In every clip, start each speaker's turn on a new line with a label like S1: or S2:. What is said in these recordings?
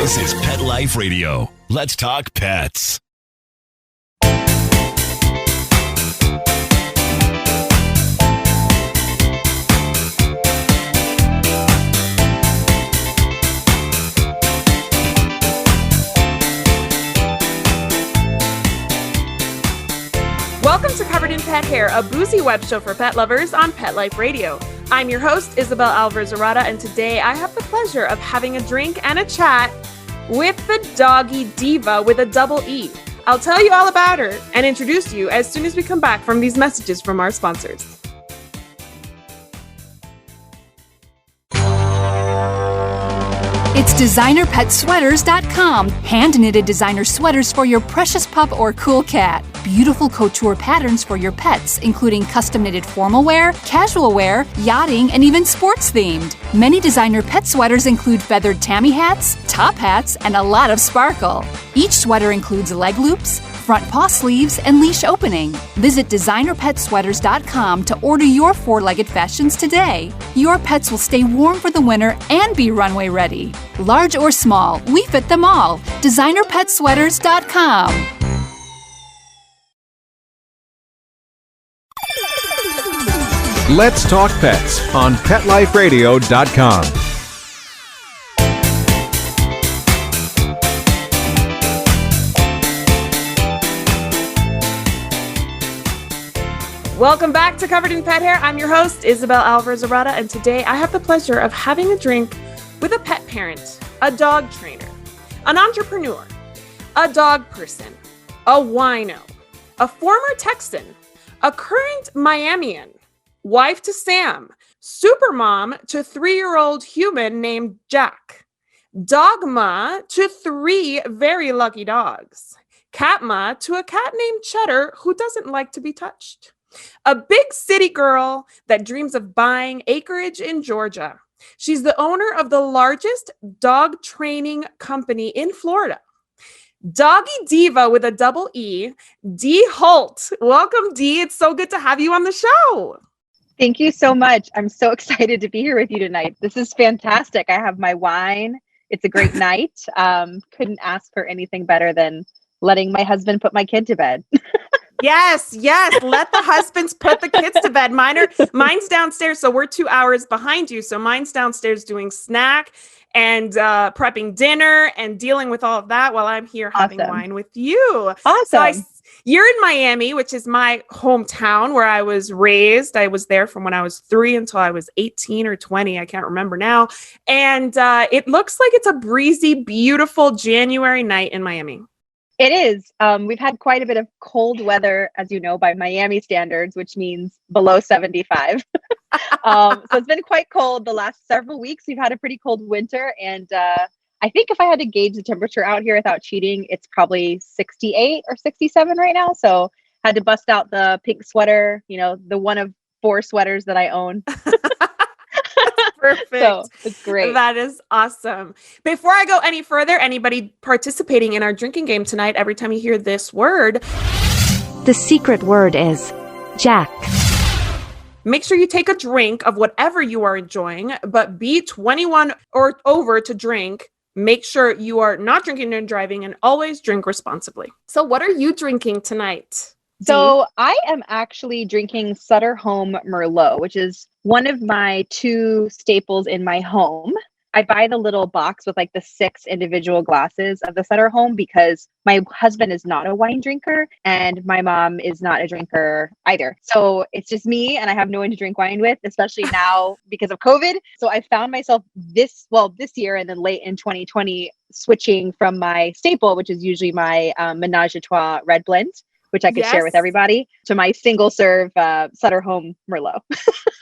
S1: This is Pet Life Radio. Let's talk pets.
S2: Welcome to Covered in Pet Hair, a boozy web show for pet lovers on Pet Life Radio. I'm your host, Isabel and today I have the pleasure of having a drink and a chat with the Doggie Deeva with a double E. I'll tell you all about her and introduce you as soon as we come back from these messages from our sponsors.
S3: It's DesignerPetSweaters.com. Hand-knitted designer sweaters for your precious pup or cool cat. Beautiful couture patterns for your pets, including custom-knitted formal wear, casual wear, yachting, and even sports-themed. Many designer pet sweaters include feathered tammy hats, top hats, and a lot of sparkle. Each sweater includes leg loops, front paw sleeves, and leash opening. Visit DesignerPetSweaters.com to order your four-legged fashions today. Your pets will stay warm for the winter and be runway ready. Large or small, we fit them all. DesignerPetSweaters.com.
S4: Let's Talk Pets on PetLifeRadio.com.
S2: Welcome back to Covered in Pet Hair. I'm your host, Isabel Alvarez-Arada, and today I have the pleasure of having a drink with a pet parent, a dog trainer, an entrepreneur, a dog person, a wino, a former Texan, a current Miamian, wife to Sam, supermom to 3-year-old human named Jack, dogma to 3 very lucky dogs, catma to a cat named Cheddar who doesn't like to be touched, a big city girl that dreams of buying acreage in Georgia. She's the owner of the largest dog training company in Florida. Doggie Deeva with a double E, Dee Hoult. Welcome, Dee. It's so good to have you on the show.
S5: Thank you so much. I'm so excited to be here with you tonight. This is fantastic. I have my wine. It's a great night. Couldn't ask for anything better than letting my husband put my kid to bed.
S2: Yes. Let the husbands put the kids to bed. Mine's downstairs, so we're 2 hours behind you. So mine's downstairs doing snack and prepping dinner and dealing with all of that while I'm here having wine with you.
S5: Awesome.
S2: So you're in Miami, which is my hometown where I was raised. I was there from when I was 3 until I was 18 or 20. I can't remember now. And it looks like it's a breezy, beautiful January night in Miami.
S5: It is. We've had quite a bit of cold weather, as you know, by Miami standards, which means below 75. So it's been quite cold the last several weeks. We've had a pretty cold winter. And I think if I had to gauge the temperature out here without cheating, it's probably 68 or 67 right now. So had to bust out the pink sweater, the one of 4 sweaters that I own.
S2: Perfect.
S5: So it's great.
S2: That is awesome. Before I go any further, anybody participating in our drinking game tonight, every time you hear this word,
S6: the secret word is Jack.
S2: Make sure you take a drink of whatever you are enjoying, but be 21 or over to drink. Make sure you are not drinking and driving, and always drink responsibly. So what are you drinking tonight?
S5: So I am actually drinking Sutter Home Merlot, which is one of my 2 staples in my home. I buy the little box with like the 6 individual glasses of the Sutter Home because my husband is not a wine drinker and my mom is not a drinker either. So it's just me and I have no one to drink wine with, especially now because of COVID. So I found myself this year and then late in 2020 switching from my staple, which is usually my Menage a Trois red blend, which I could share with everybody, to my single serve Sutter Home Merlot.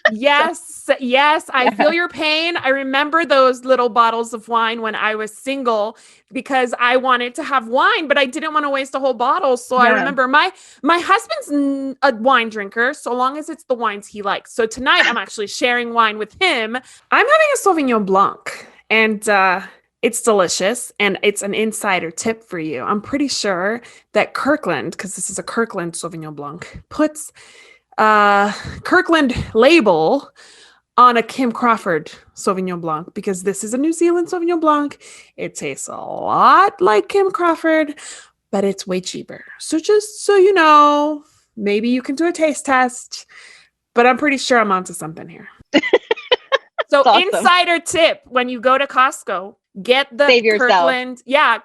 S2: Yes. I feel your pain. I remember those little bottles of wine when I was single because I wanted to have wine, but I didn't want to waste a whole bottle. So I remember my husband's a wine drinker, so long as it's the wines he likes. So tonight I'm actually sharing wine with him. I'm having a Sauvignon Blanc, and it's delicious, and it's an insider tip for you. I'm pretty sure that Kirkland, because this is a Kirkland Sauvignon Blanc, puts Kirkland label on a Kim Crawford Sauvignon Blanc because this is a New Zealand Sauvignon Blanc. It tastes a lot like Kim Crawford, but it's way cheaper. So just so you know, maybe you can do a taste test, but I'm pretty sure I'm onto something here. So
S5: Awesome.
S2: Insider tip, when you go to Costco, get the
S5: Save yourself.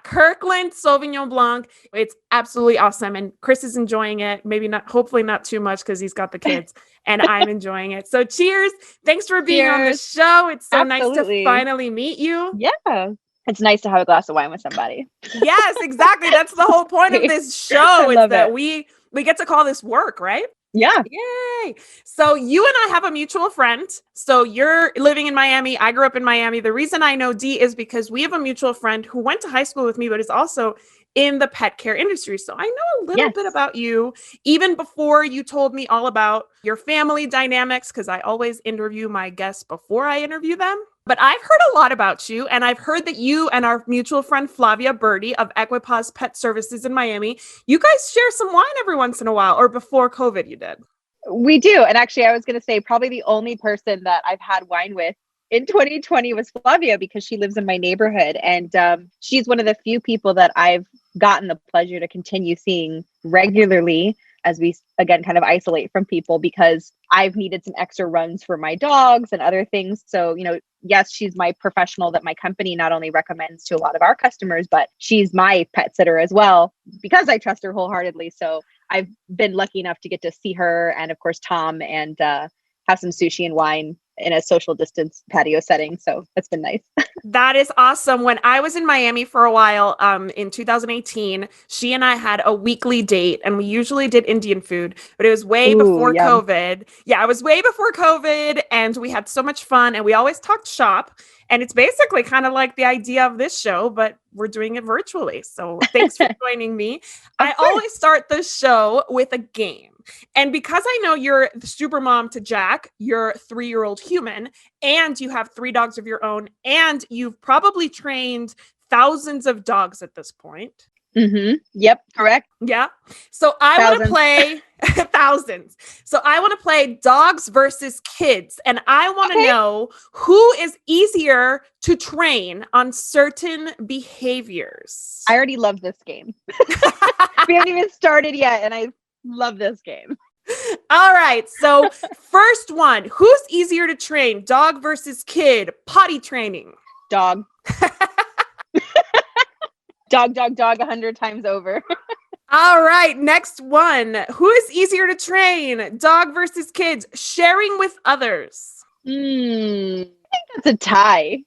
S2: Kirkland Sauvignon Blanc. It's absolutely awesome. And Chris is enjoying it. Maybe not, hopefully not too much because he's got the kids and I'm enjoying it. So cheers. Thanks for being on the
S5: Cheers.
S2: show. It's so
S5: Absolutely.
S2: nice to finally meet you.
S5: Yeah. It's nice to have a glass of wine with somebody.
S2: Yes, exactly. That's the whole point of this show.
S5: I
S2: Is
S5: love
S2: that
S5: it.
S2: we get to call this work, right?
S5: Yeah.
S2: Yay. So you and I have a mutual friend. So you're living in Miami. I grew up in Miami. The reason I know Dee is because we have a mutual friend who went to high school with me, but is also in the pet care industry. So I know a little bit about you, even before you told me all about your family dynamics, because I always interview my guests before I interview them. But I've heard a lot about you, and I've heard that you and our mutual friend Flavia Berti of Equipaws Pet Services in Miami, you guys share some wine every once in a while, or before COVID you did.
S5: We do. And actually, I was going to say probably the only person that I've had wine with in 2020 was Flavia because she lives in my neighborhood. And she's one of the few people that I've gotten the pleasure to continue seeing regularly as we, again, kind of isolate from people because I've needed some extra runs for my dogs and other things. So, you know, yes, she's my professional that my company not only recommends to a lot of our customers, but she's my pet sitter as well because I trust her wholeheartedly. So I've been lucky enough to get to see her and, of course, Tom and have some sushi and wine in a social distance patio setting. So that's been nice.
S2: That is awesome. When I was in Miami for a while in 2018, she and I had a weekly date and we usually did Indian food, but it was way before
S5: yum.
S2: COVID. Yeah, it was way before COVID and we had so much fun and we always talked shop. And it's basically kind of like the idea of this show, but we're doing it virtually. So thanks for joining me. I always start the show with a game. And because I know you're the super mom to Jack, you're a 3-year-old human, and you have 3 dogs of your own, and you've probably trained thousands of dogs at this point.
S5: Mm-hmm. Yep, correct.
S2: Yeah. So I want to play thousands. So I want to play dogs versus kids. And I want to know who is easier to train on certain behaviors.
S5: I already love this game. We haven't even started yet. And I love this game.
S2: All right. So first one, who's easier to train? Dog versus kid, potty training.
S5: Dog. Dog 100 times over.
S2: All right, next one. Who is easier to train? Dog versus kids, sharing with others.
S5: I think that's a tie.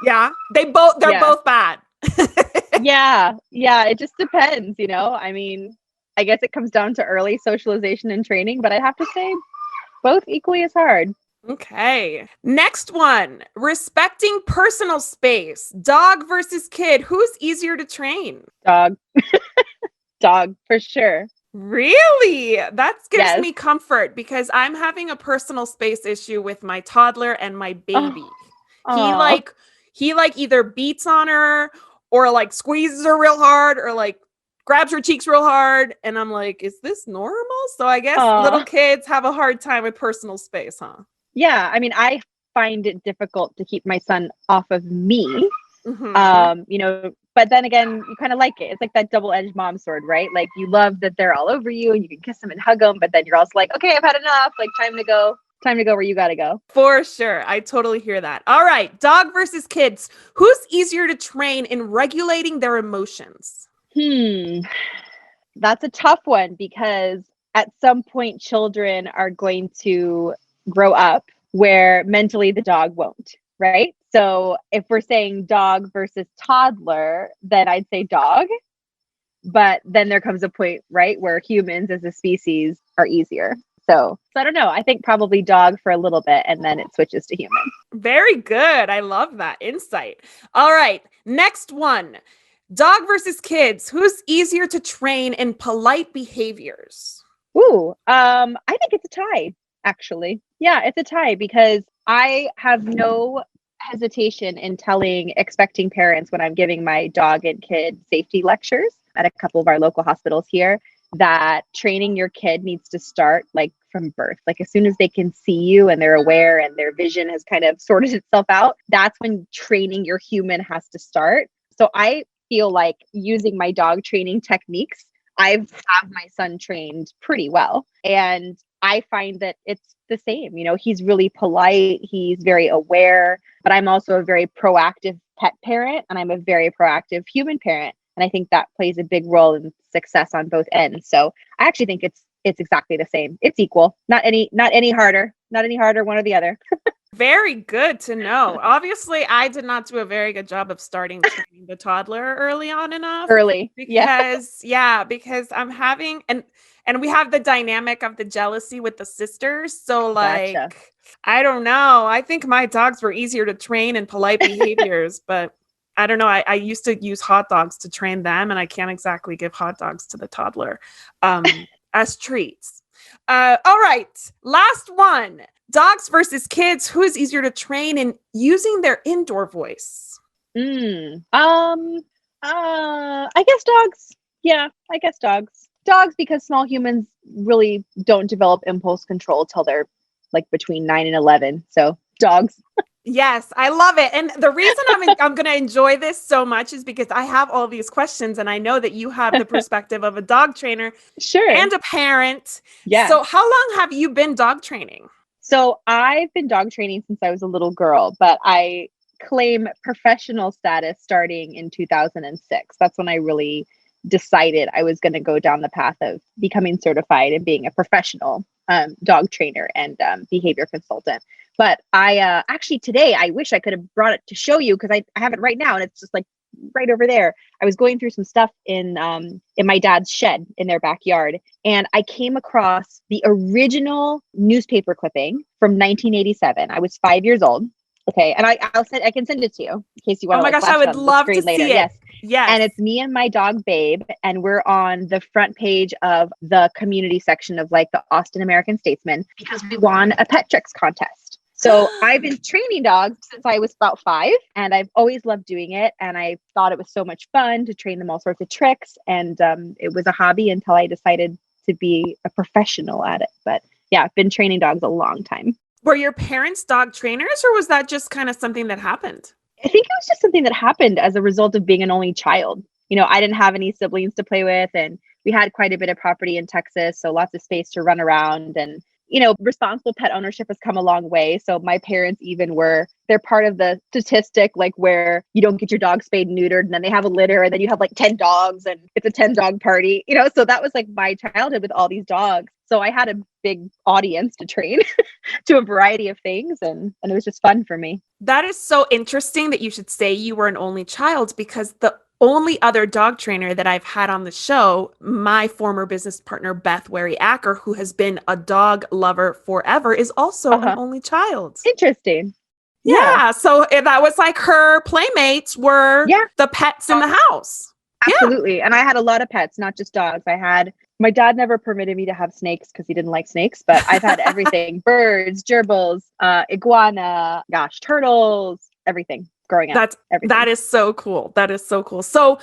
S2: Yeah, they're both bad.
S5: Yeah, it just depends, you know. I mean, I guess it comes down to early socialization and training, but I'd have to say both equally as hard.
S2: Okay. Next one. Respecting personal space. Dog versus kid. Who's easier to train?
S5: Dog. Dog, for sure.
S2: Really? That gives me comfort because I'm having a personal space issue with my toddler and my baby. He either beats on her or like squeezes her real hard or like grabs her cheeks real hard. And I'm like, is this normal? So I guess little kids have a hard time with personal space, huh?
S5: Yeah, I mean, I find it difficult to keep my son off of me, you know, but then again, you kind of like it. It's like that double-edged mom sword, right? Like you love that they're all over you and you can kiss them and hug them, but then you're also like, okay, I've had enough. Like time to go where you got to go.
S2: For sure. I totally hear that. All right. Dog versus kids. Who's easier to train in regulating their emotions?
S5: That's a tough one because at some point children are going to grow up where mentally the dog won't, right? So if we're saying dog versus toddler, then I'd say dog. But then there comes a point, right, where humans as a species are easier. So I don't know. I think probably dog for a little bit and then it switches to human.
S2: Very good. I love that insight. All right. Next one. Dog versus kids. Who's easier to train in polite behaviors?
S5: I think it's a tie. Actually. Yeah, it's a tie because I have no hesitation in telling expecting parents when I'm giving my dog and kid safety lectures at a couple of our local hospitals here that training your kid needs to start like from birth. Like as soon as they can see you and they're aware and their vision has kind of sorted itself out, that's when training your human has to start. So I feel like using my dog training techniques, I've have my son trained pretty well. And I find that it's the same. You know, he's really polite, he's very aware, but I'm also a very proactive pet parent and I'm a very proactive human parent. And I think that plays a big role in success on both ends. So I actually think it's exactly the same. It's equal. Not any harder, one or the other.
S2: Very good to know. Obviously, I did not do a very good job of starting training the toddler early on enough. Because I'm having and we have the dynamic of the jealousy with the sisters. So like,
S5: Gotcha.
S2: I don't know. I think my dogs were easier to train in polite behaviors, but I don't know. I used to use hot dogs to train them, and I can't exactly give hot dogs to the toddler as treats. All right. Last one. Dogs versus kids. Who is easier to train in using their indoor voice?
S5: I guess dogs. Yeah, I guess dogs. Dogs, because small humans really don't develop impulse control till they're like between 9 and 11. So dogs.
S2: Yes, I love it. And the reason I'm going to enjoy this so much is because I have all these questions and I know that you have the perspective of a dog trainer and a parent.
S5: Yeah.
S2: So how long have you been dog training?
S5: So I've been dog training since I was a little girl, but I claim professional status starting in 2006. That's when I really decided I was going to go down the path of becoming certified and being a professional dog trainer and behavior consultant. But I actually today, I wish I could have brought it to show you because I have it right now and it's just like right over there. I was going through some stuff in my dad's shed in their backyard, and I came across the original newspaper clipping from 1987. I was 5 years old. Okay, and I can send it to you in case you want.
S2: Oh my gosh, I would love to see it. Yes.
S5: And it's me and my dog Babe, and we're on the front page of the community section of like the Austin American Statesman because we won a pet tricks contest. So I've been training dogs since I was about 5, and I've always loved doing it. And I thought it was so much fun to train them all sorts of tricks. And it was a hobby until I decided to be a professional at it. But yeah, I've been training dogs a long time.
S2: Were your parents dog trainers, or was that just kind of something that happened?
S5: I think it was just something that happened as a result of being an only child. You know, I didn't have any siblings to play with, and we had quite a bit of property in Texas, so lots of space to run around. And you know, responsible pet ownership has come a long way. So my parents they're part of the statistic, like where you don't get your dog spayed and neutered and then they have a litter and then you have like 10 dogs and it's a 10 dog party, you know? So that was like my childhood with all these dogs. So I had a big audience to train to a variety of things. And it was just fun for me.
S2: That is so interesting that you should say you were an only child, because the only other dog trainer that I've had on the show, my former business partner, Beth Wary-Acker, who has been a dog lover forever, is also an only child.
S5: Interesting.
S2: Yeah. So that was like her playmates were the pets in the house.
S5: Absolutely. Yeah. And I had a lot of pets, not just dogs. My dad never permitted me to have snakes because he didn't like snakes, but I've had everything, birds, gerbils, iguana, turtles, everything. Growing up.
S2: That is so cool. That is so cool. So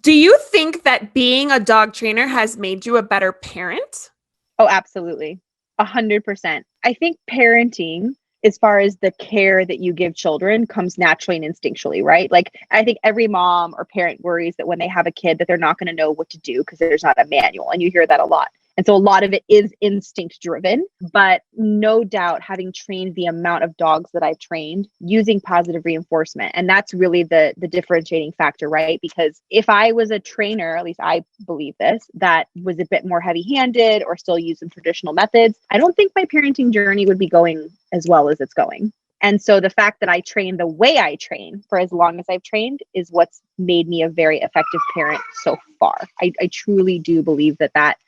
S2: do you think that being a dog trainer has made you a better parent?
S5: Oh, absolutely. 100%. I think parenting, as far as the care that you give children, comes naturally and instinctually, right? Like I think every mom or parent worries that when they have a kid that they're not going to know what to do because there's not a manual. And you hear that a lot. And so a lot of it is instinct driven, but no doubt having trained the amount of dogs that I've trained using positive reinforcement. And that's really the differentiating factor, right? Because if I was a trainer, at least I believe this, that was a bit more heavy handed or still using traditional methods, I don't think my parenting journey would be going as well as it's going. And so the fact that I train the way I train for as long as I've trained is what's made me a very effective parent so far. I truly do believe that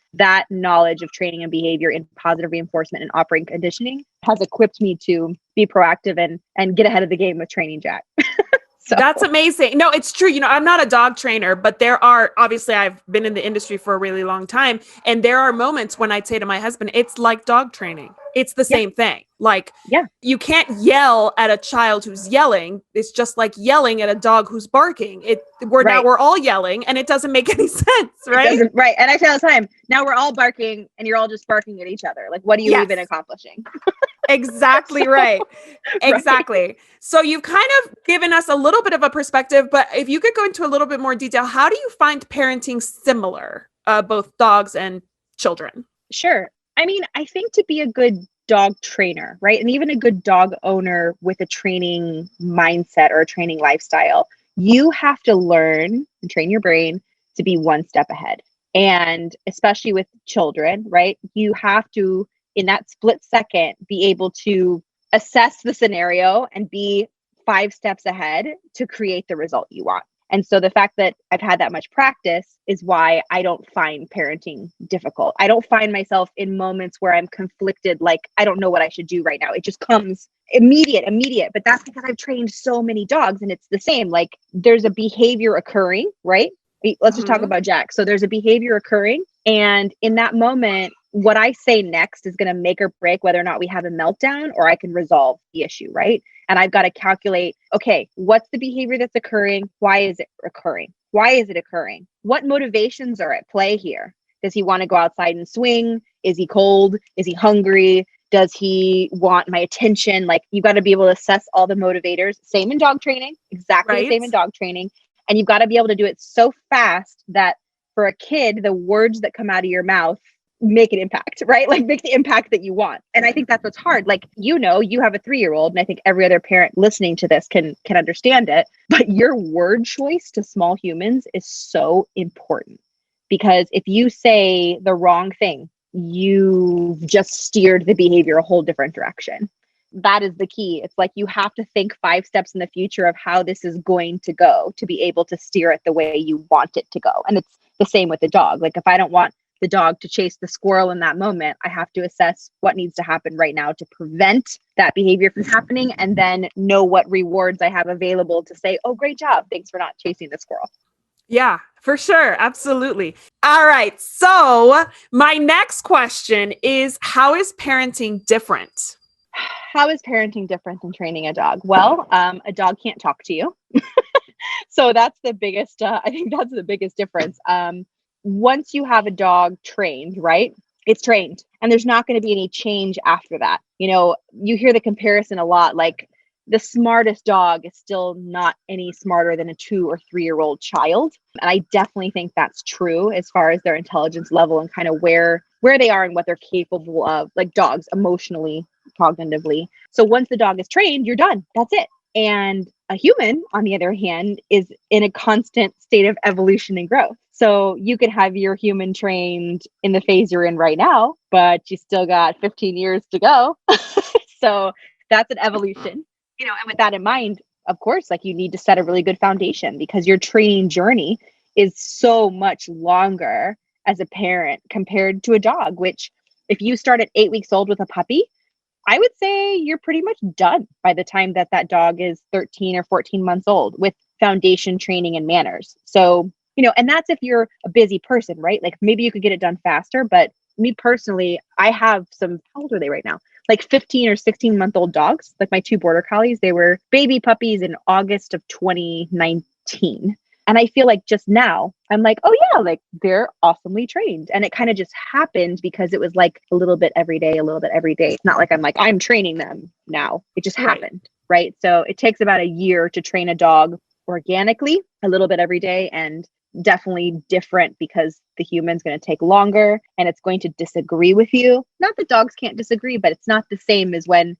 S5: knowledge of training and behavior in positive reinforcement and operant conditioning has equipped me to be proactive and get ahead of the game with training Jack. So
S2: That's amazing. No, it's true. I'm not a dog trainer, but obviously I've been in the industry for a really long time. And there are moments when I'd say to my husband, it's like dog training. It's the same thing. Like,
S5: yeah,
S2: you can't yell at a child who's yelling. It's just like yelling at a dog who's barking. Now we're all yelling and it doesn't make any sense, right?
S5: Right. And I say all the time, now we're all barking and you're all just barking at each other. Like, what are you even accomplishing?
S2: Exactly right. Exactly. Right. So you've kind of given us a little bit of a perspective, but if you could go into a little bit more detail, how do you find parenting similar, both dogs and children?
S5: Sure. I mean, I think to be a good dog trainer, right? And even a good dog owner with a training mindset or a training lifestyle, you have to learn and train your brain to be one step ahead. And especially with children, right? You have to, in that split second, be able to assess the scenario and be 5 steps ahead to create the result you want. And so the fact that I've had that much practice is why I don't find parenting difficult. I don't find myself in moments where I'm conflicted, like, I don't know what I should do right now. It just comes immediate. But that's because I've trained so many dogs, and it's the same. Like, there's a behavior occurring, right? Let's just talk about Jack. So there's a behavior occurring. And in that moment, what I say next is going to make or break whether or not we have a meltdown or I can resolve the issue, right? And I've got to calculate, okay, what's the behavior that's occurring? Why is it occurring? Why is it occurring? What motivations are at play here? Does he want to go outside and swing? Is he cold? Is he hungry? Does he want my attention? Like, you got to be able to assess all the motivators. Same in dog training, exactly the same in dog training. And you've got to be able to do it so fast that for a kid, the words that come out of your mouth make an impact, right? Like, make the impact that you want. And I think that's what's hard. Like, you have a 3-year-old, and I think every other parent listening to this can understand it, but your word choice to small humans is so important, because if you say the wrong thing, you've just steered the behavior a whole different direction. That is the key. It's like, you have to think 5 steps in the future of how this is going to go to be able to steer it the way you want it to go. And it's the same with the dog. Like, if I don't want the dog to chase the squirrel in that moment, I have to assess what needs to happen right now to prevent that behavior from happening, and then know what rewards I have available to say, oh, great job. Thanks for not chasing the squirrel.
S2: Yeah, for sure. Absolutely. All right. So my next question is, how is parenting different?
S5: How is parenting different than training a dog? Well, a dog can't talk to you. So that's the biggest, I think that's the biggest difference. Once you have a dog trained, right? It's trained, and there's not going to be any change after that. You hear the comparison a lot, like, the smartest dog is still not any smarter than a 2 or 3-year-old child. And I definitely think that's true as far as their intelligence level and kind of where they are and what they're capable of, like dogs, emotionally, cognitively. So once the dog is trained, you're done. That's it. And a human, on the other hand, is in a constant state of evolution and growth. So you could have your human trained in the phase you're in right now, but you still got 15 years to go. So that's an evolution, and with that in mind, of course, like, you need to set a really good foundation, because your training journey is so much longer as a parent compared to a dog, which, if you start at 8 weeks old with a puppy, I would say you're pretty much done by the time that dog is 13 or 14 months old with foundation training and manners. So, and that's if you're a busy person, right? Like, maybe you could get it done faster, but me personally, I have some, how old are they right now? Like 15 or 16-month-old dogs, like my 2 border collies. They were baby puppies in August of 2019. And I feel like just now I'm like, oh yeah, like, they're awesomely trained. And it kind of just happened because it was like a little bit every day. It's not like I'm training them now. It just happened, right? So it takes about a year to train a dog organically, a little bit every day, and definitely different because the human's going to take longer and it's going to disagree with you. Not that dogs can't disagree, but it's not the same as when,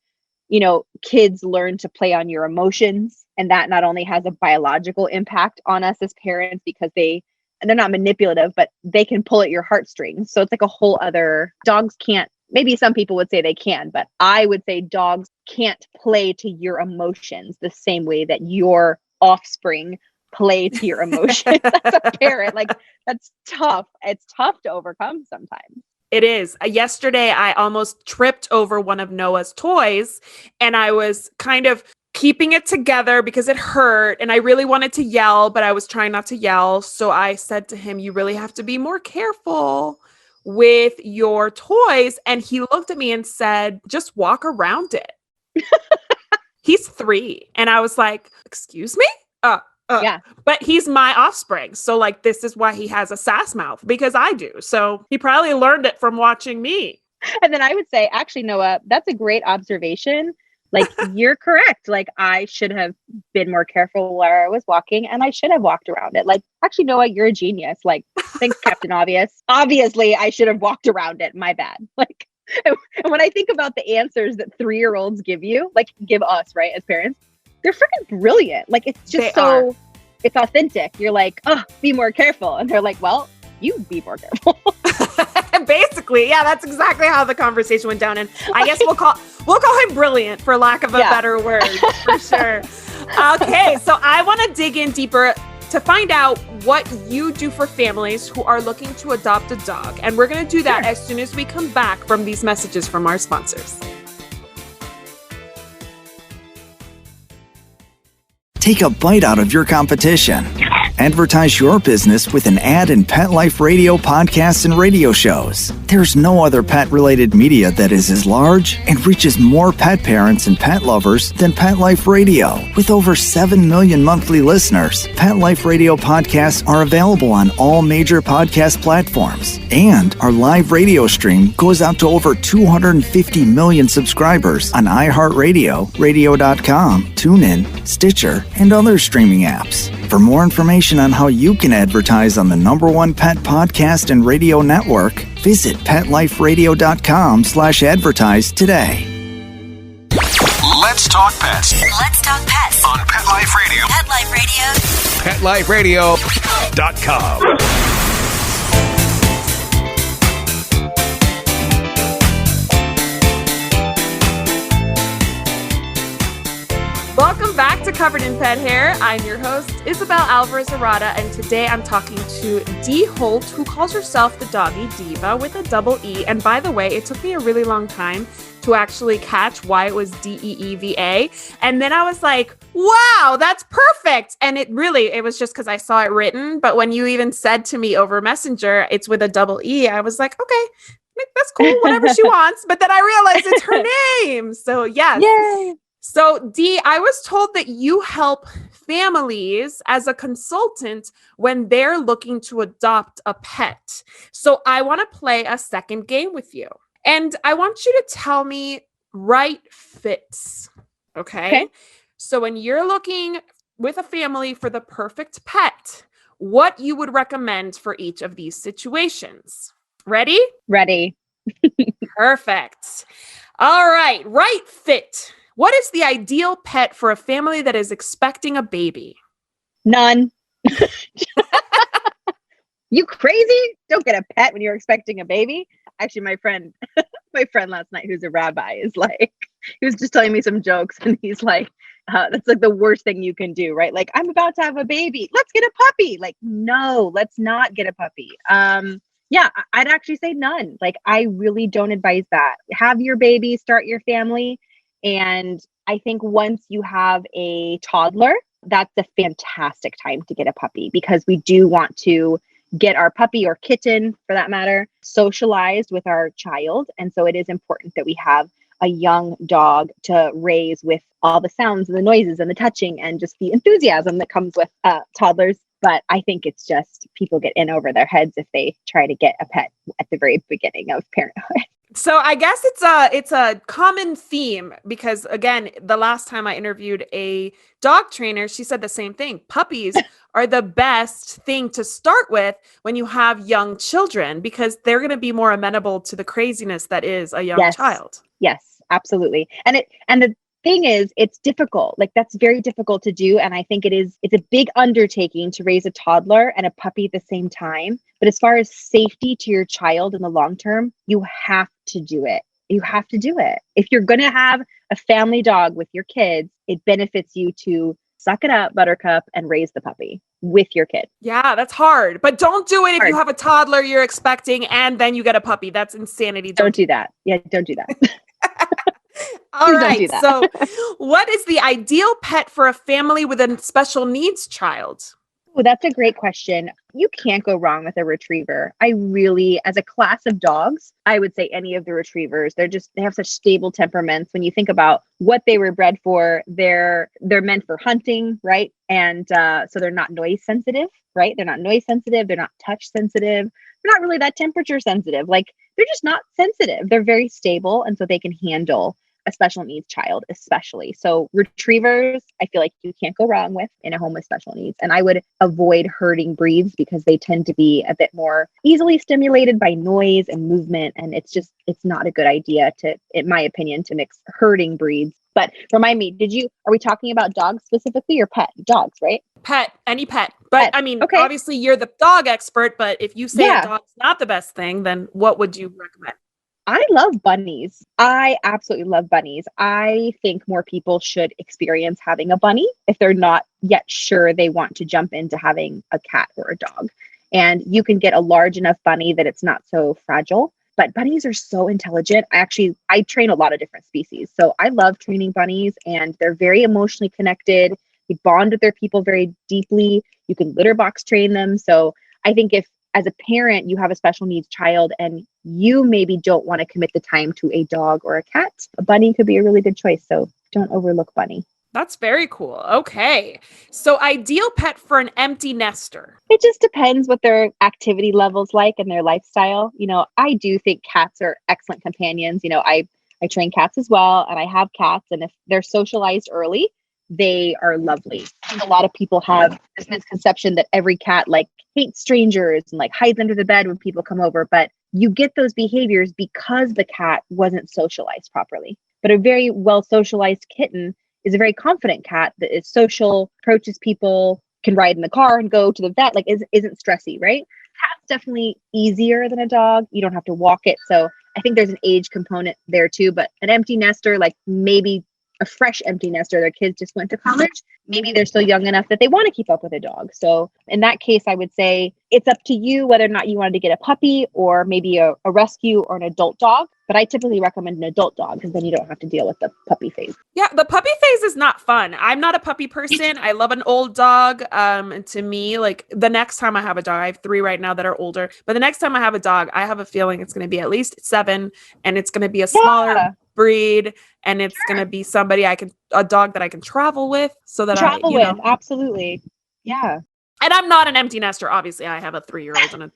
S5: kids learn to play on your emotions. And that not only has a biological impact on us as parents, because they're not manipulative, but they can pull at your heartstrings. So it's like a whole other, dogs can't, maybe some people would say they can, but I would say dogs can't play to your emotions the same way that your offspring play to your emotions. As a parent, like, that's tough. It's tough to overcome sometimes.
S2: It is. Yesterday, I almost tripped over one of Noah's toys, and I was kind of keeping it together because it hurt and I really wanted to yell, but I was trying not to yell. So I said to him, you really have to be more careful with your toys. And he looked at me and said, just walk around it. He's 3. And I was like, excuse me? Yeah. But he's my offspring. So like, this is why he has a sass mouth, because I do. So he probably learned it from watching me.
S5: And then I would say, actually, Noah, that's a great observation. Like, you're correct. Like, I should have been more careful where I was walking, and I should have walked around it. Like, actually, Noah, you're a genius. Like, thanks, Captain Obvious. Obviously, I should have walked around it. My bad. Like, and when I think about the answers that 3-year-olds give you, like, give us, right, as parents, they're freaking brilliant. Like, it's just it's authentic. You're like, oh, be more careful. And they're like, well, you be more careful.
S2: Basically, yeah, that's exactly how the conversation went down. And I guess we'll call him brilliant, for lack of a better word, for sure. Okay, so I want to dig in deeper to find out what you do for families who are looking to adopt a dog. And we're going to do that as soon as we come back from these messages from our sponsors.
S7: Take a bite out of your competition. Advertise your business with an ad in Pet Life Radio podcasts and radio shows. There's no other pet-related media that is as large and reaches more pet parents and pet lovers than Pet Life Radio. With over 7 million monthly listeners, Pet Life Radio podcasts are available on all major podcast platforms. And our live radio stream goes out to over 250 million subscribers on iHeartRadio, radio.com, TuneIn, Stitcher, and other streaming apps. For more information on how you can advertise on the #1 pet podcast and radio network, visit PetLifeRadio.com/advertise today.
S1: Let's talk pets.
S8: Let's talk pets
S1: On Pet Life Radio.
S8: Pet Life Radio.
S1: PetLifeRadio.com.
S2: Welcome back to Covered in Pet Hair. I'm your host, Isabel Alvarez-Arada, and today I'm talking to Dee Hoult, who calls herself the Doggie Deeva with a double E. And by the way, it took me a really long time to actually catch why it was Deeva. And then I was like, wow, that's perfect. And it was just because I saw it written. But when you even said to me over Messenger, it's with a double E, I was like, okay, that's cool, whatever she wants. But then I realized it's her name. So yes.
S5: Yay.
S2: So Dee, I was told that you help families as a consultant when they're looking to adopt a pet. So I want to play a second game with you. And I want you to tell me right fits. Okay. So when you're looking with a family for the perfect pet, what you would recommend for each of these situations. Ready?
S5: Ready.
S2: Perfect. All right. Right fit. What is the ideal pet for a family that is expecting a baby?
S5: None. You crazy? Don't get a pet when you're expecting a baby. Actually, my friend last night, who's a rabbi, is like, he was just telling me some jokes, and he's like, that's like the worst thing you can do, right? Like, I'm about to have a baby. Let's get a puppy. Like, no, let's not get a puppy. Yeah, I'd actually say none. Like, I really don't advise that. Have your baby, start your family. And I think once you have a toddler, that's a fantastic time to get a puppy, because we do want to get our puppy or kitten, for that matter, socialized with our child. And so it is important that we have a young dog to raise with all the sounds and the noises and the touching and just the enthusiasm that comes with toddlers. But I think it's just people get in over their heads if they try to get a pet at the very beginning of parenthood.
S2: So I guess it's a common theme, because again, the last time I interviewed a dog trainer, she said the same thing. Puppies are the best thing to start with when you have young children, because they're going to be more amenable to the craziness that is a young child.
S5: Yes, absolutely. And the thing is, it's difficult. Like, that's very difficult to do. And I think it's a big undertaking to raise a toddler and a puppy at the same time. But as far as safety to your child in the long term, you have to do it. You have to do it. If you're going to have a family dog with your kids, it benefits you to suck it up, buttercup, and raise the puppy with your kid.
S2: Yeah, that's hard. But don't do it if you have a toddler you're expecting and then you get a puppy. That's insanity.
S5: Don't do that. Yeah, don't do that.
S2: All
S5: Please don't
S2: right.
S5: do that.
S2: So, what is the ideal pet for a family with a special needs child?
S5: Oh, that's a great question. You can't go wrong with a retriever. I really, as a class of dogs, I would say any of the retrievers. They have such stable temperaments. When you think about what they were bred for, they're meant for hunting, right? And so they're not noise sensitive, right? They're not noise sensitive. They're not touch sensitive. They're not really that temperature sensitive. Like, they're just not sensitive. They're very stable. And so they can handle a special needs child, especially. So retrievers, I feel like you can't go wrong with in a home with special needs. And I would avoid herding breeds because they tend to be a bit more easily stimulated by noise and movement. And it's not a good idea to, in my opinion, to mix herding breeds. But remind me, are we talking about dogs specifically or pet? Dogs, right?
S2: Pet, any pet. But
S5: Pet.
S2: I mean,
S5: Okay.
S2: obviously you're the dog expert, but if you say
S5: Yeah.
S2: a dog's not the best thing, then what would you recommend?
S5: I love bunnies. I absolutely love bunnies. I think more people should experience having a bunny if they're not yet sure they want to jump into having a cat or a dog. And you can get a large enough bunny that it's not so fragile. But bunnies are so intelligent. I train a lot of different species. So I love training bunnies, and they're very emotionally connected. They bond with their people very deeply. You can litter box train them. So I think if, as a parent, you have a special needs child and you maybe don't want to commit the time to a dog or a cat, a bunny could be a really good choice. So don't overlook bunny.
S2: That's very cool. Okay. So ideal pet for an empty nester.
S5: It just depends what their activity level's like and their lifestyle. I do think cats are excellent companions. I train cats as well, and I have cats. And if they're socialized early, they are lovely. I think a lot of people have this misconception that every cat hates strangers and hides under the bed when people come over. But you get those behaviors because the cat wasn't socialized properly. But a very well socialized kitten is a very confident cat that is social, approaches people, can ride in the car and go to the vet, isn't stressy, right? Cat's definitely easier than a dog. You don't have to walk it. So I think there's an age component there too. But an empty nester, maybe a fresh empty nester, their kids just went to college, maybe they're still young enough that they want to keep up with a dog. So in that case, I would say it's up to you whether or not you wanted to get a puppy or maybe a rescue or an adult dog. But I typically recommend an adult dog because then you don't have to deal with the puppy phase.
S2: Yeah, the puppy phase is not fun. I'm not a puppy person. I love an old dog. And to me, the next time I have a dog, I have 3 right now that are older. But the next time I have a dog, I have a feeling it's going to be at least 7, and it's going to be a smaller breed, and it's going to be a dog that I can travel with, so that
S5: Absolutely. Yeah.
S2: And I'm not an empty nester. Obviously, I have a 3-year-old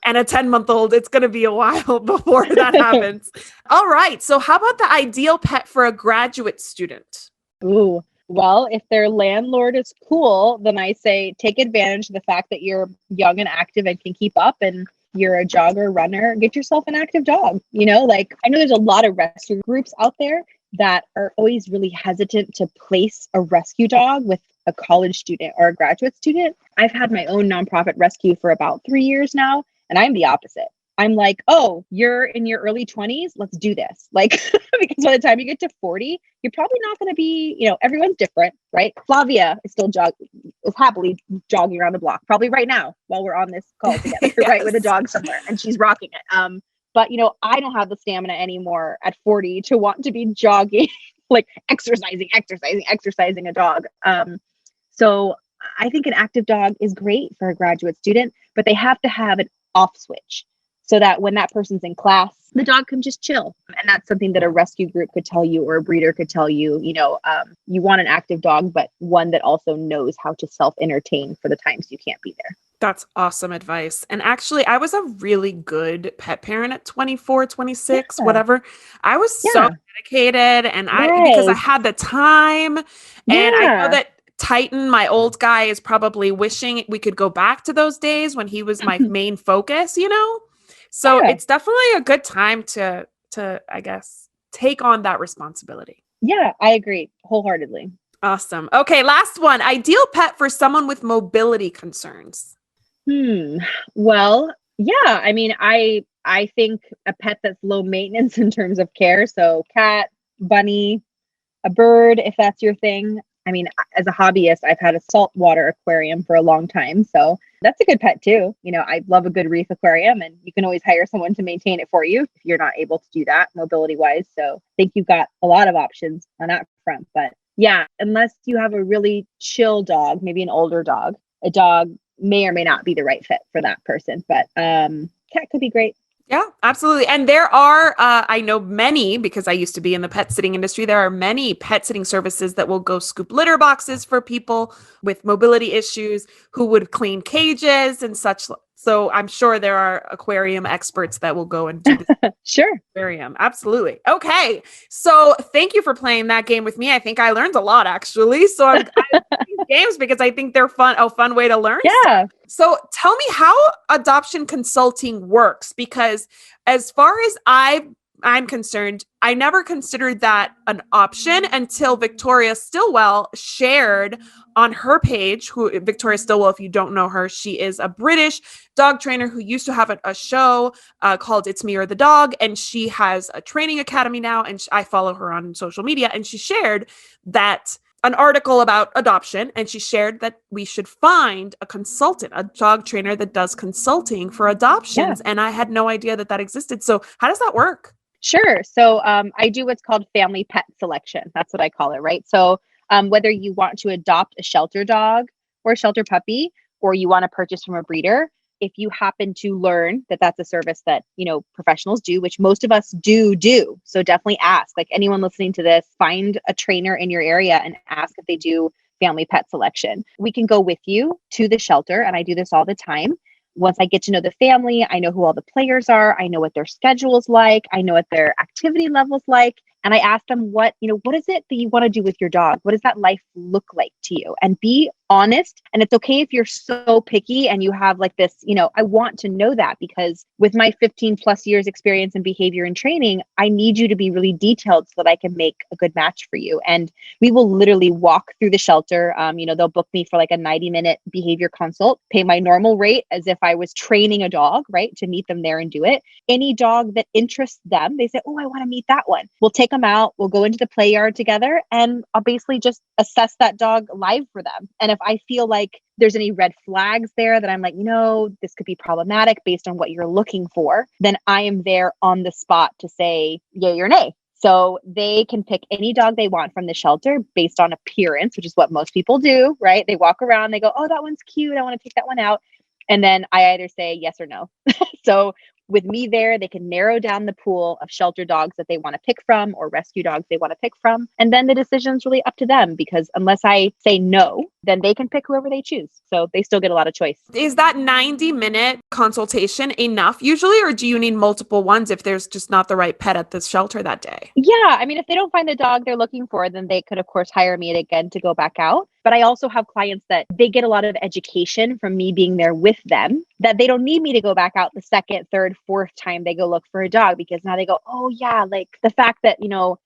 S2: and a 10-month-old. It's going to be a while before that happens. All right. So how about the ideal pet for a graduate student?
S5: Ooh, well, if their landlord is cool, then I say take advantage of the fact that you're young and active and can keep up, and you're a jogger, runner. Get yourself an active dog. I know there's a lot of rescue groups out there that are always really hesitant to place a rescue dog with a college student or a graduate student. I've had my own nonprofit rescue for about 3 years now, and I'm the opposite. I'm like, oh, you're in your early 20s, let's do this. Because by the time you get to 40, you're probably not going to be, everyone's different, right? Flavia is happily jogging around the block, probably right now while we're on this call together,
S2: Yes.
S5: right, with a dog somewhere, and she's rocking it. But I don't have the stamina anymore at 40 to want to be jogging, exercising a dog. So I think an active dog is great for a graduate student, but they have to have an off switch so that when that person's in class, the dog can just chill. And that's something that a rescue group could tell you, or a breeder could tell you. You want an active dog, but one that also knows how to self-entertain for the times you can't be there.
S2: That's awesome advice. And actually, I was a really good pet parent at 24, 26, whatever. I was so dedicated, and because I had the time, and I know that Titan, my old guy, is probably wishing we could go back to those days when he was my main focus, So it's definitely a good time to I guess, take on that responsibility.
S5: Yeah, I agree wholeheartedly.
S2: Awesome. Okay, last one. Ideal pet for someone with mobility concerns.
S5: Well, yeah. I mean, I think a pet that's low maintenance in terms of care. So cat, bunny, a bird, if that's your thing. I mean, as a hobbyist, I've had a saltwater aquarium for a long time. So that's a good pet too. I love a good reef aquarium, and you can always hire someone to maintain it for you if you're not able to do that mobility wise. So I think you've got a lot of options on that front. But yeah, unless you have a really chill dog, maybe an older dog, a dog may or may not be the right fit for that person. But cat could be great.
S2: Yeah, absolutely. And there are, I know many, because I used to be in the pet sitting industry, there are many pet sitting services that will go scoop litter boxes for people with mobility issues, who would clean cages and such. So I'm sure there are aquarium experts that will go and do this.
S5: Sure.
S2: Aquarium. Absolutely. Okay. So thank you for playing that game with me. I think I learned a lot, actually. So I like these games because I think they're fun, a fun way to learn.
S5: Yeah.
S2: So tell me how adoption consulting works, because as far as I'm concerned, I never considered that an option until Victoria Stilwell shared on her page, Victoria Stilwell, if you don't know her, she is a British dog trainer who used to have a show called It's Me or the Dog. And she has a training academy now. And I follow her on social media. And she shared that an article about adoption, and she shared that we should find a consultant, a dog trainer that does consulting for adoptions. Yeah. And I had no idea that existed. So how does that work?
S5: Sure. So I do what's called family pet selection. That's what I call it, right? So whether you want to adopt a shelter dog or a shelter puppy, or you want to purchase from a breeder, if you happen to learn that that's a service that, professionals do, which most of us do. So definitely ask, like anyone listening to this, find a trainer in your area and ask if they do family pet selection. We can go with you to the shelter. And I do this all the time. Once I get to know the family, I know who all the players are. I know what their schedule's like. I know what their activity level's like. And I ask them, what is it that you want to do with your dog? What does that life look like to you? And be honest. And it's okay if you're so picky and you have like this, I want to know that, because with my 15 plus years experience in behavior and training, I need you to be really detailed so that I can make a good match for you. And we will literally walk through the shelter. They'll book me for like a 90-minute behavior consult, pay my normal rate as if I was training a dog, right? To meet them there and do it. Any dog that interests them, they say, oh, I want to meet that one. We'll take them out. We'll go into the play yard together, and I'll basically just assess that dog live for them. And if I feel like there's any red flags there that I'm like, this could be problematic based on what you're looking for, then I am there on the spot to say yay or nay. So they can pick any dog they want from the shelter based on appearance, which is what most people do, right? They walk around, they go, oh, that one's cute, I want to take that one out. And then I either say yes or no. So with me there, they can narrow down the pool of shelter dogs that they want to pick from, or rescue dogs they want to pick from. And then the decision's really up to them, because unless I say no, then they can pick whoever they choose. So they still get a lot of choice.
S2: Is that 90-minute consultation enough usually, or do you need multiple ones if there's just not the right pet at the shelter that day?
S5: Yeah. I mean, if they don't find the dog they're looking for, then they could, of course, hire me again to go back out. But I also have clients that they get a lot of education from me being there with them, that they don't need me to go back out the second, third, fourth time they go look for a dog, because now they go, oh yeah, like the fact that,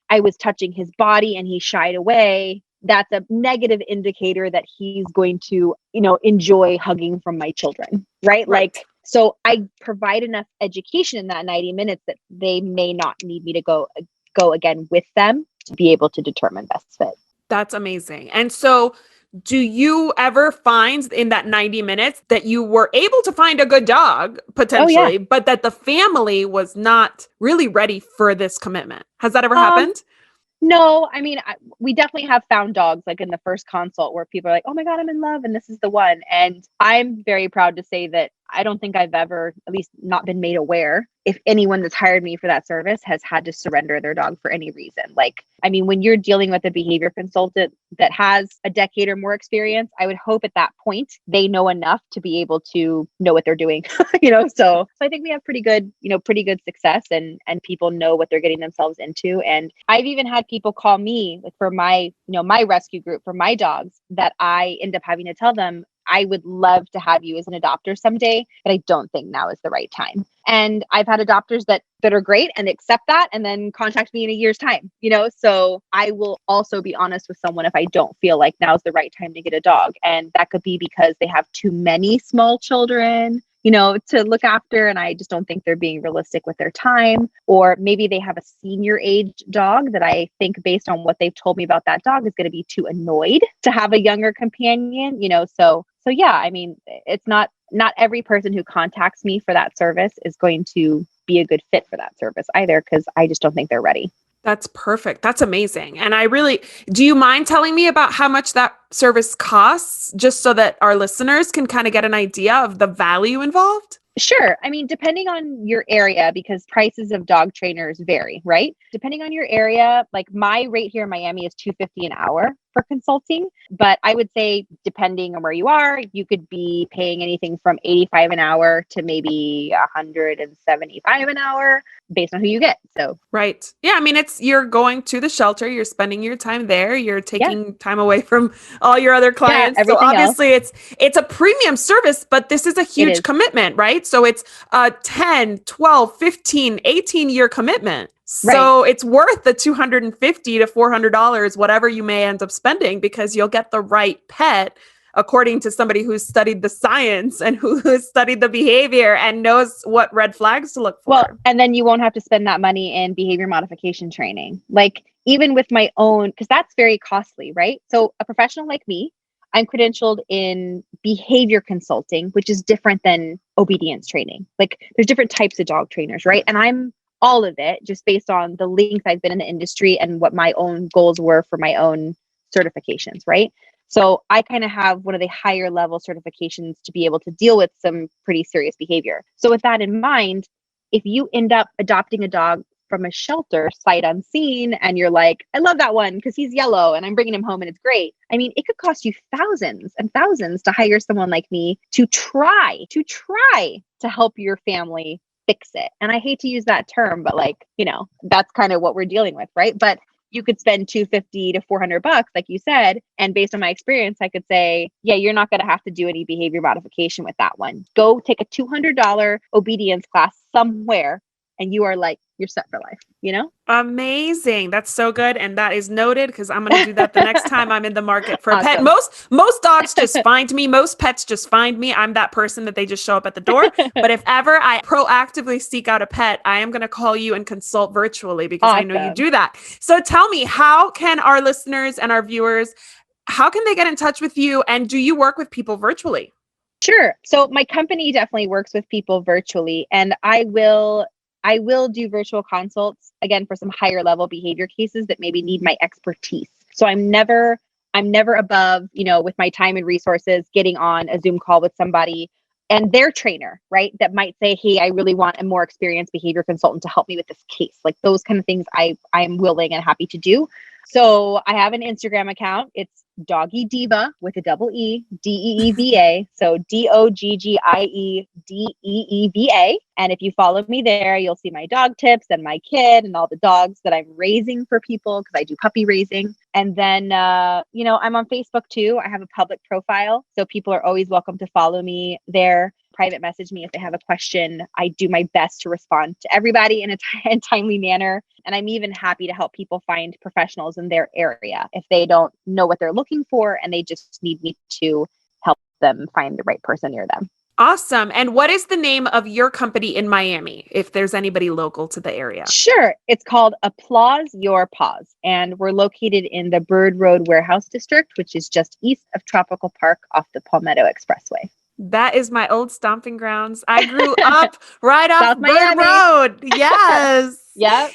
S5: I was touching his body and he shied away, that's a negative indicator that he's going to, enjoy hugging from my children, right? Like, so I provide enough education in that 90 minutes that they may not need me to go again with them to be able to determine best fit.
S2: That's amazing. And so do you ever find in that 90 minutes that you were able to find a good dog potentially, but that the family was not really ready for this commitment? Has that ever happened?
S5: No, I mean, we definitely have found dogs like in the first consult where people are like, oh my God, I'm in love and this is the one. And I'm very proud to say that I don't think I've ever, at least not been made aware, if anyone that's hired me for that service has had to surrender their dog for any reason. Like, I mean, when you're dealing with a behavior consultant that has a decade or more experience, I would hope at that point they know enough to be able to know what they're doing, So I think we have pretty good success, and people know what they're getting themselves into. And I've even had people call me like for my, my rescue group for my dogs, that I end up having to tell them, I would love to have you as an adopter someday, but I don't think now is the right time. And I've had adopters that are great and accept that and then contact me in a year's time, so I will also be honest with someone if I don't feel like now's the right time to get a dog. And that could be because they have too many small children, to look after. And I just don't think they're being realistic with their time. Or maybe they have a senior age dog that I think, based on what they've told me about that dog, is going to be too annoyed to have a younger companion, so yeah, I mean, it's not every person who contacts me for that service is going to be a good fit for that service either, because I just don't think they're ready.
S2: That's perfect. That's amazing. And do you mind telling me about how much that service costs, just so that our listeners can kind of get an idea of the value involved?
S5: Sure. I mean, depending on your area, because prices of dog trainers vary, right? Depending on your area, like my rate here in Miami is $250 an hour for consulting. But I would say, depending on where you are, you could be paying anything from $85 an hour to maybe $175 an hour based on who you get. So,
S2: right. Yeah. I mean, you're going to the shelter, you're spending your time there, you're taking time away from all your other clients. So obviously it's a premium service, but this is a huge commitment, right? So it's a 10, 12, 15, 18-year commitment. So it's worth the $250 to $400, whatever you may end up spending, because you'll get the right pet according to somebody who's studied the science and who's studied the behavior and knows what red flags to look for.
S5: Well, and then you won't have to spend that money in behavior modification training. Like, even with my own, because that's very costly, right? So a professional like me, I'm credentialed in behavior consulting, which is different than obedience training. Like, there's different types of dog trainers, right? And I'm all of it just based on the length I've been in the industry and what my own goals were for my own certifications, right? So I kind of have one of the higher level certifications to be able to deal with some pretty serious behavior. So with that in mind, if you end up adopting a dog from a shelter, sight unseen, and you're like, I love that one because he's yellow and I'm bringing him home and it's great. I mean, it could cost you thousands and thousands to hire someone like me to try to help your family fix it. And I hate to use that term, but that's kind of what we're dealing with, right? But you could spend $250 to $400, like you said. And based on my experience, I could say, yeah, you're not going to have to do any behavior modification with that one. Go take a $200 obedience class somewhere and you're set for life,
S2: Amazing. That's so good. And that is noted, because I'm going to do that the next time I'm in the market for a pet. Most dogs just find me. Most pets just find me. I'm that person that they just show up at the door. But if ever I proactively seek out a pet, I am going to call you and consult virtually, because I know you do that. So tell me, how can our listeners and our viewers, how can they get in touch with you? And do you work with people virtually?
S5: Sure. So my company definitely works with people virtually, and I will do virtual consults, again, for some higher level behavior cases that maybe need my expertise. So I'm never above, with my time and resources, getting on a Zoom call with somebody and their trainer, right? That might say, hey, I really want a more experienced behavior consultant to help me with this case. Like, those kind of things I'm willing and happy to do. So I have an Instagram account. It's Doggie Deeva with a double E, Deeva. So DoggieDeeva. And if you follow me there, you'll see my dog tips and my kid and all the dogs that I'm raising for people, because I do puppy raising. And then, I'm on Facebook too. I have a public profile. So people are always welcome to follow me there. Private message me if they have a question. I do my best to respond to everybody in a timely manner. And I'm even happy to help people find professionals in their area if they don't know what they're looking for and they just need me to help them find the right person near them.
S2: Awesome. And what is the name of your company in Miami, if there's anybody local to the area?
S5: Sure. It's called Applause Your Paws. And we're located in the Bird Road Warehouse District, which is just east of Tropical Park off the Palmetto Expressway.
S2: That is my old stomping grounds. I grew up right off Bird
S5: Miami.
S2: Road. Yes.
S5: Yep.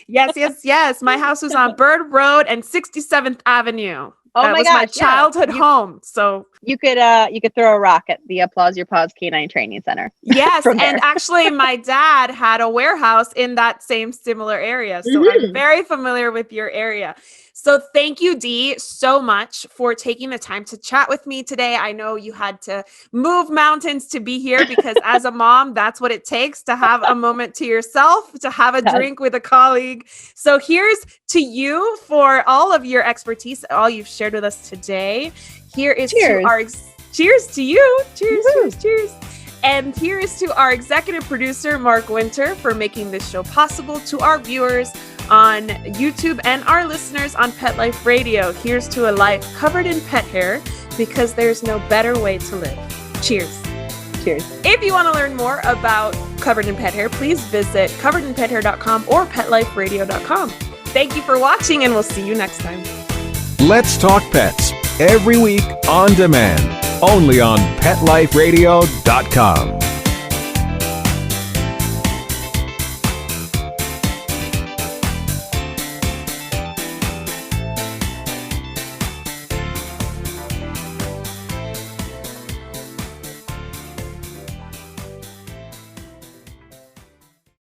S2: Yes. My house was on Bird Road and 67th Avenue.
S5: Oh
S2: that
S5: my
S2: was
S5: gosh,
S2: my childhood home. So
S5: you could throw a rock at the Applause Your Paws Canine Training Center.
S2: Yes, and actually my dad had a warehouse in that same similar area. So I'm very familiar with your area. So thank you, Dee, so much for taking the time to chat with me today. I know you had to move mountains to be here, because as a mom, that's what it takes to have a moment to yourself, to have a drink with a colleague. So here's to you for all of your expertise, all you've shared with us today. Here is cheers to you. Cheers. And here is to our executive producer, Mark Winter, for making this show possible, to our viewers on YouTube and our listeners on Pet Life Radio. Here's to a life covered in pet hair, because there's no better way to live. Cheers.
S5: Cheers.
S2: If you want to learn more about Covered in Pet Hair, please visit coveredinpethair.com or petliferadio.com. Thank you for watching, and we'll see you next time.
S4: Let's Talk Pets, every week on demand, only on PetLifeRadio.com.